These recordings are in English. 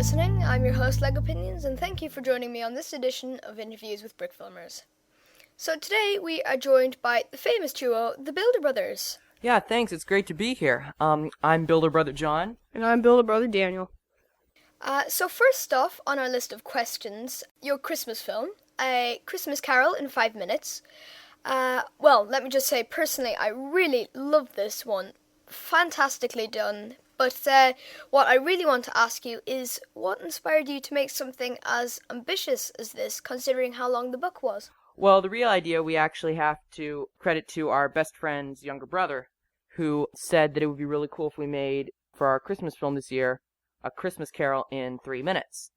listening. I'm your host, LegOpinions, and thank you for joining me on this edition of Interviews with Brickfilmers. So today we are joined by the famous duo, the BuilderBrothers. Yeah, thanks. It's great to be here. I'm Builder Brother John. And I'm Builder Brother Daniel. So first off on our list of questions, your Christmas film, A Christmas Carol in 5 minutes. Well, let me just say, personally, I really love this one. Fantastically done. But what I really want to ask you is, what inspired you to make something as ambitious as this, considering how long the book was? Well, the real idea we actually have to credit to our best friend's younger brother, who said that it would be really cool if we made, for our Christmas film this year, A Christmas Carol in 3 minutes.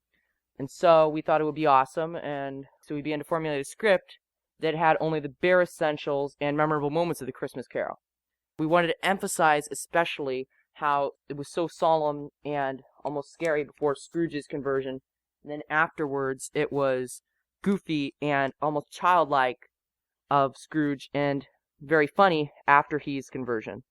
And so we thought it would be awesome, and so we began to formulate a script that had only the bare essentials and memorable moments of the Christmas Carol. We wanted to emphasize especially how it was so solemn and almost scary before Scrooge's conversion, and then afterwards it was goofy and almost childlike of Scrooge and very funny after his conversion.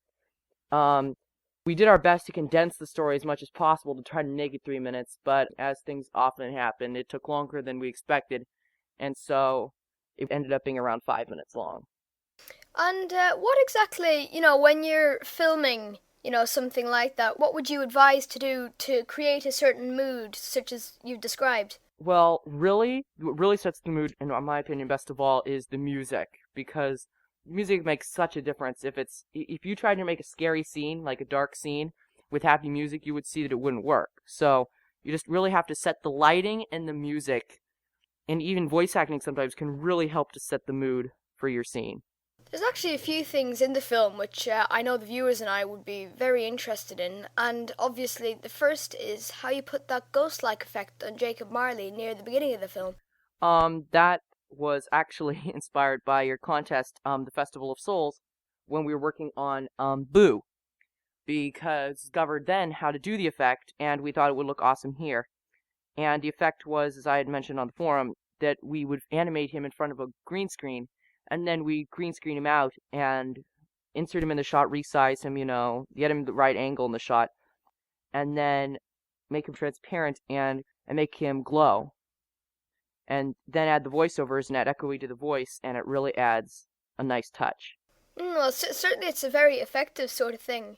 We did our best to condense the story as much as possible to try to make it 3 minutes, but as things often happen, it took longer than we expected, and so it ended up being around 5 minutes long. And what exactly, when you're filming, something like that, what would you advise to do to create a certain mood, such as you've described? Well, what really sets the mood, in my opinion, best of all, is the music, because music makes such a difference. If you tried to make a scary scene, like a dark scene, with happy music, you would see that it wouldn't work. So you just really have to set the lighting and the music, and even voice acting sometimes can really help to set the mood for your scene. There's actually a few things in the film which I know the viewers and I would be very interested in, and obviously the first is how you put that ghost-like effect on Jacob Marley near the beginning of the film. That was actually inspired by your contest, the Festival of Souls, when we were working on Boo, because discovered then how to do the effect, and we thought it would look awesome here. And the effect was, as I had mentioned on the forum, that we would animate him in front of a green screen, and then we green screen him out and insert him in the shot, resize him, get him the right angle in the shot, and then make him transparent and make him glow. And then add the voiceovers and add echoey to the voice, and it really adds a nice touch. Well, certainly it's a very effective sort of thing.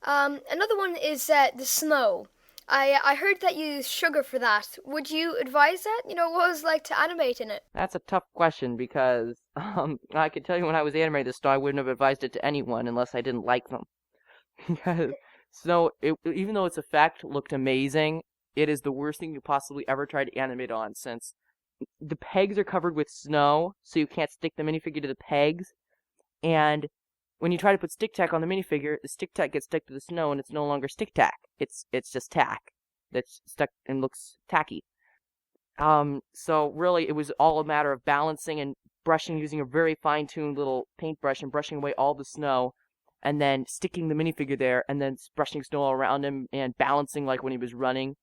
Another one is the snow. I heard that you use sugar for that. Would you advise that? What was it like to animate in it? That's a tough question because I can tell you when I was animating this snow, I wouldn't have advised it to anyone unless I didn't like them. Because snow, even though its effect looked amazing, it is the worst thing you possibly ever try to animate on, since the pegs are covered with snow, so you can't stick the minifigure to the pegs. And when you try to put stick tack on the minifigure, the stick tack gets stuck to the snow, and it's no longer stick tack. It's just tack that's stuck and looks tacky. So really, it was all a matter of balancing and brushing using a very fine-tuned little paintbrush and brushing away all the snow, and then sticking the minifigure there, and then brushing snow all around him and balancing like when he was running,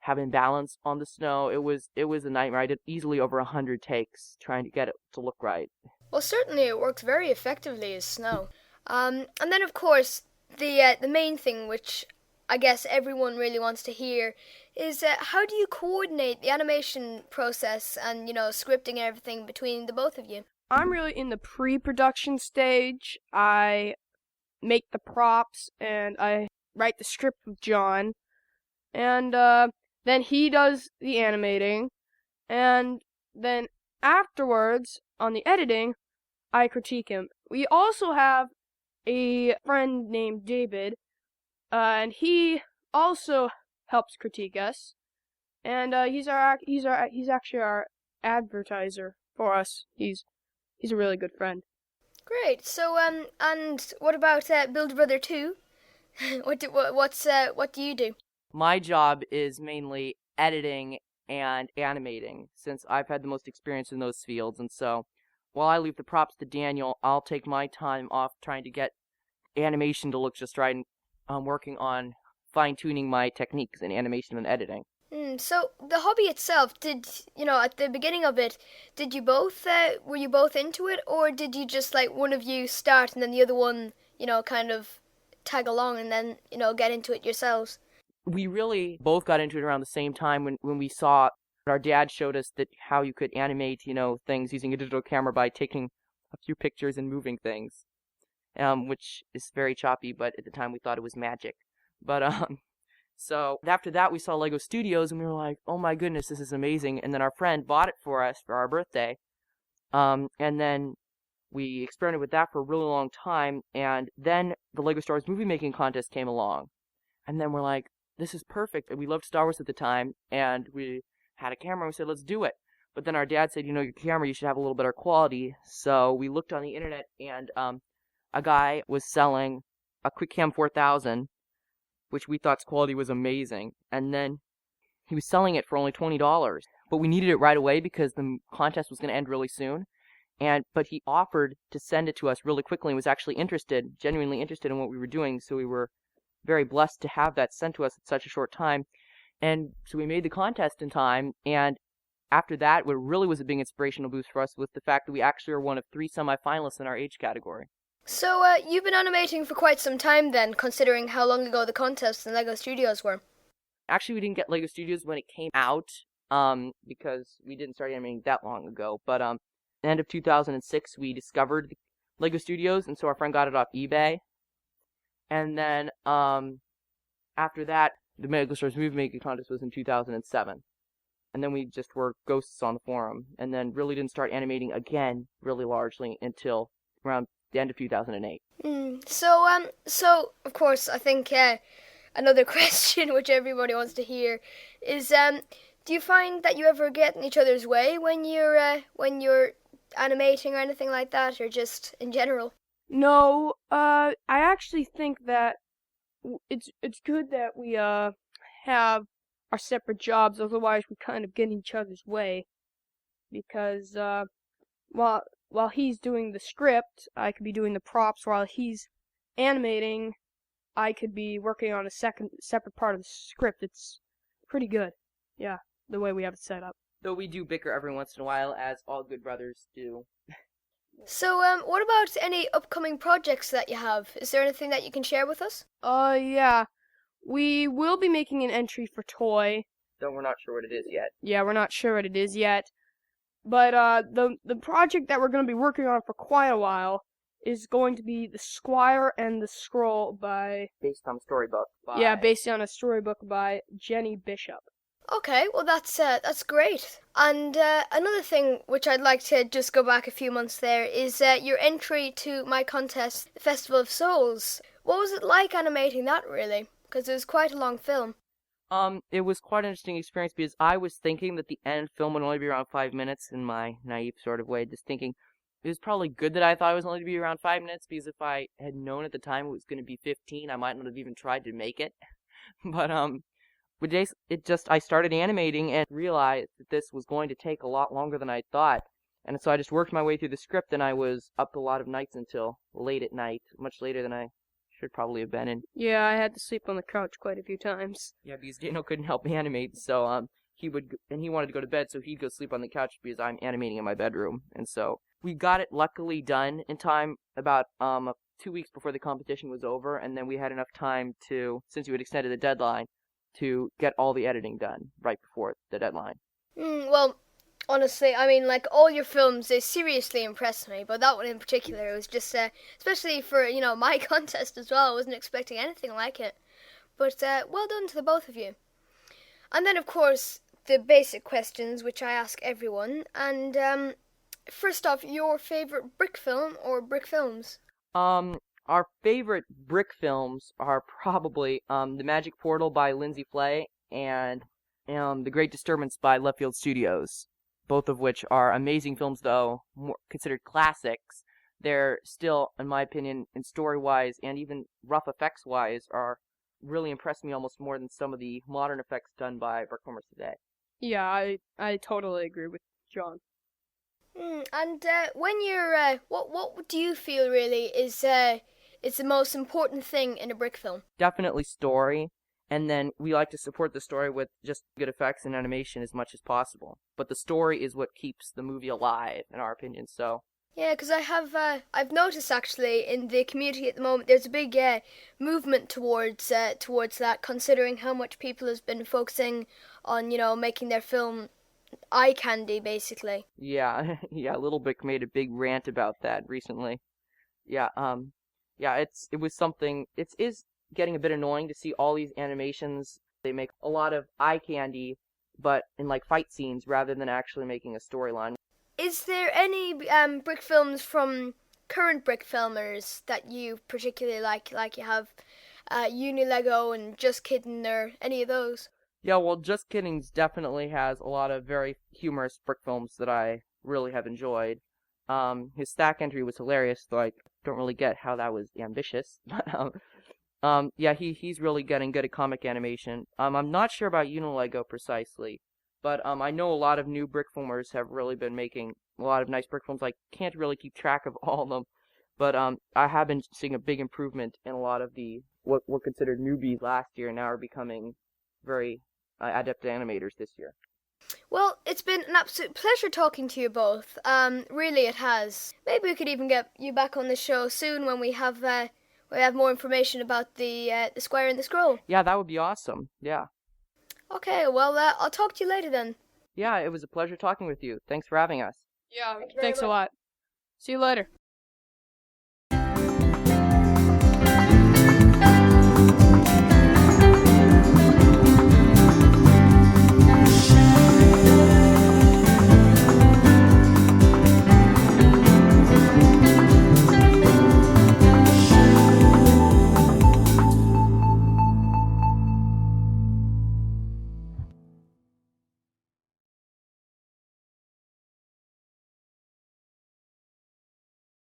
having balance on the snow. It was a nightmare. I did easily over 100 takes trying to get it to look right. Well, certainly it worked very effectively as snow. And then, of course, the main thing, which I guess everyone really wants to hear, is how do you coordinate the animation process and, scripting and everything between the both of you? I'm really in the pre-production stage. I make the props and I write the script with John. And then he does the animating. And then afterwards, on the editing, I critique him. We also have a friend named David, and he also helps critique us. And he's actually our advertiser for us. He's a really good friend. Great. So and what about Builder Brother 2? What do you do? My job is mainly editing and animating, since I've had the most experience in those fields, and so while I leave the props to Daniel, I'll take my time off trying to get animation to look just right, and I'm working on fine-tuning my techniques in animation and editing. So the hobby itself, at the beginning of it, did you both, were you both into it, or did you just, one of you start and then the other one, kind of tag along and then, get into it yourselves? we really both got into it around the same time when we saw, our dad showed us that how you could animate, things using a digital camera by taking a few pictures and moving things, which is very choppy, but at the time we thought it was magic. But so after that we saw Lego Studios and we were like, oh my goodness, this is amazing. And then our friend bought it for us for our birthday. And then we experimented with that for a really long time. And then the Lego Star Wars movie making contest came along. And then we're like, this is perfect. And we loved Star Wars at the time. And we had a camera and we said, let's do it. But then our dad said, your camera, you should have a little better quality. So we looked on the internet and a guy was selling a QuickCam 4000, which we thought's quality was amazing. And then he was selling it for only $20. But we needed it right away because the contest was going to end really soon. But he offered to send it to us really quickly and was actually genuinely interested in what we were doing. So we were very blessed to have that sent to us at such a short time. And so we made the contest in time. And after that, what really was a big inspirational boost for us was the fact that we actually were one of 3 semi-finalists in our age category. So, you've been animating for quite some time then, considering how long ago the contests in LEGO Studios were. Actually, we didn't get LEGO Studios when it came out, because we didn't start animating that long ago. But at the end of 2006, we discovered LEGO Studios, and so our friend got it off eBay. And then after that, the LEGO Star Wars movie making contest was in 2007. And then we just were ghosts on the forum, and then really didn't start animating again really largely until around the end of 2008. So of course, I think another question which everybody wants to hear is, do you find that you ever get in each other's way when you're animating or anything like that, or just in general? No, I actually think that it's good that we have our separate jobs, otherwise we kind of get in each other's way. Because while he's doing the script, I could be doing the props. While he's animating, I could be working on a separate part of the script. It's pretty good, yeah, the way we have it set up. Though we do bicker every once in a while, as all good brothers do. So, what about any upcoming projects that you have? Is there anything that you can share with us? Yeah. We will be making an entry for Toy. Though we're not sure what it is yet. Yeah, we're not sure what it is yet. But the project that we're going to be working on for quite a while is going to be The Squire and the Scroll by... Based on a storybook by... Yeah, based on a storybook by Jenny Bishop. Okay, well that's great. And another thing which I'd like to just go back a few months there is your entry to my contest, the Festival of Souls. What was it like animating that, really? Because it was quite a long film. It was quite an interesting experience because I was thinking that the end film would only be around 5 minutes in my naive sort of way, just thinking it was probably good that I thought it was only to be around 5 minutes, because if I had known at the time it was going to be 15, I might not have even tried to make it. But I started animating and realized that this was going to take a lot longer than I thought. And so I just worked my way through the script, and I was up a lot of nights until late at night, much later than I should probably have been in. Yeah, I had to sleep on the couch quite a few times. Yeah, because Dano couldn't help me animate, so he wanted to go to bed, so he'd go sleep on the couch because I'm animating in my bedroom. And so we got it luckily done in time, about 2 weeks before the competition was over, and then we had enough time to, since you had extended the deadline, to get all the editing done right before the deadline. Well, honestly, I mean, like, all your films, they seriously impressed me, but that one in particular, it was just, especially for, my contest as well, I wasn't expecting anything like it. But, well done to the both of you. And then, of course, the basic questions, which I ask everyone, and, first off, your favourite brick film or brick films? Our favorite brick films are probably, The Magic Portal by Lindsay Flay and, The Great Disturbance by Leftfielder Studios. Both of which are amazing films, though considered classics. They're still, in my opinion, in story-wise and even rough effects-wise, are really impressed me almost more than some of the modern effects done by Brickfilmers today. Yeah, I totally agree with John. And when you're, what do you feel really is the most important thing in a brick film? Definitely story. And then we like to support the story with just good effects and animation as much as possible. But the story is what keeps the movie alive, in our opinion, so... Yeah, because I've noticed actually in the community at the moment there's a big movement towards that, considering how much people has been focusing on making their film eye candy basically. Yeah, yeah, Little Bick made a big rant about that recently. Yeah, yeah, it was something. It is getting a bit annoying to see all these animations. They make a lot of eye candy, but in like fight scenes rather than actually making a storyline. Is there any brick films from current brick filmers that you particularly like? Like you have Lego and JustKidden or any of those? Yeah, well, Just Kidding's definitely has a lot of very humorous brick films that I really have enjoyed. His stack entry was hilarious, though I don't really get how that was ambitious. But yeah, he's really getting good at comic animation. I'm not sure about Unilego precisely, but I know a lot of new brick filmers have really been making a lot of nice brick films. I can't really keep track of all of them, but I have been seeing a big improvement in a lot of the what were considered newbies last year now are becoming very adept animators this year. Well, it's been an absolute pleasure talking to you both. Really, it has. Maybe we could even get you back on the show soon when we have more information about the Squire and the Scroll. Yeah, that would be awesome. Yeah. Okay, well, I'll talk to you later then. Yeah, it was a pleasure talking with you. Thanks for having us. Yeah, Thank you very thanks a much. lot. See you later.